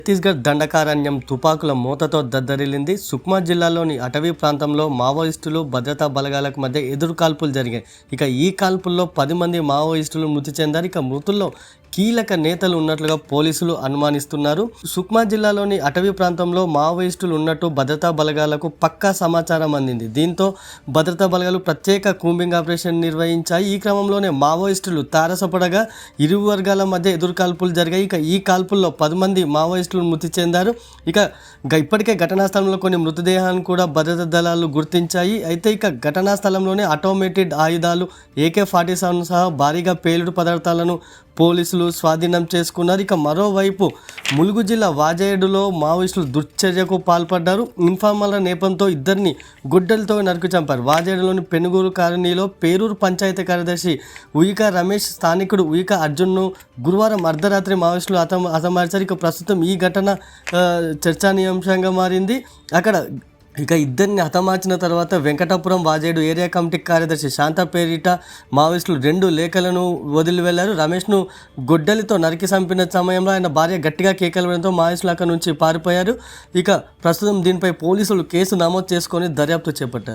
ఛత్తీస్గఢ్ దండకారణ్యం తుపాకుల మూతతో దద్దరిల్లింది. సుక్మా జిల్లాలోని అటవీ ప్రాంతంలో మావోయిస్టులు భద్రతా బలగాలకు మధ్య ఎదురు కాల్పులు జరిగాయి. ఇక ఈ కాల్పుల్లో 10 మంది మావోయిస్టులు మృతి చెందారు. ఇక మృతుల్లో కీలక నేతలు ఉన్నట్లుగా పోలీసులు అనుమానిస్తున్నారు. సుక్మా జిల్లాలోని అటవీ ప్రాంతంలో మావోయిస్టులు ఉన్నట్టు భద్రతా బలగాలకు పక్కా సమాచారం అందింది. దీంతో భద్రతా బలగాలు ప్రత్యేక కూంబింగ్ ఆపరేషన్ నిర్వహించాయి. ఈ క్రమంలోనే మావోయిస్టులు తారసపడగా ఇరు వర్గాల మధ్య ఎదురు కాల్పులు జరిగాయి. ఇక ఈ కాల్పుల్లో 10 మంది మావోయిస్టులు మృతి చెందారు. ఇక ఇప్పటికే ఘటనా స్థలంలో కొన్ని మృతదేహాలను కూడా భద్రతా దళాలు గుర్తించాయి. అయితే ఇక ఘటనా స్థలంలోనే ఆటోమేటెడ్ ఆయుధాలు AK-47 సహా భారీగా పేలుడు పదార్థాలను పోలీసులు స్వాధీనం చేసుకున్నారు. ఇక మరోవైపు ములుగు జిల్లా వాజేడులో మావోయిస్టులు దుశ్చర్యకు పాల్పడ్డారు. ఇన్ఫార్మర్ల నేపంతో ఇద్దరిని గుడ్డలతో నరికి చంపారు. వాజేడులోని పెనుగూరు కాలనీలో పేరూరు పంచాయతీ కార్యదర్శి ఉయిక రమేష్, స్థానికుడు ఉయిక అర్జున్ను గురువారం అర్ధరాత్రి మావోయిస్టులు హతమార్చారు. ఇక ప్రస్తుతం ఈ ఘటన చర్చానీయాంశంగా మారింది. ఇక ఇద్దరిని హతమార్చిన తర్వాత వెంకటాపురం వాజేడు ఏరియా కమిటీ కార్యదర్శి శాంత పేరిట మావోయిస్టులు 2 లేఖలను వదిలి వెళ్లారు. రమేష్ను గొడ్డలితో నరికి చంపిన సమయంలో ఆయన భార్య గట్టిగా కేకలు వేయడంతో మావోయిస్టులు అక్కడి నుంచి పారిపోయారు. ఇక ప్రస్తుతం దీనిపై పోలీసులు కేసు నమోదు చేసుకొని దర్యాప్తు చేపట్టారు.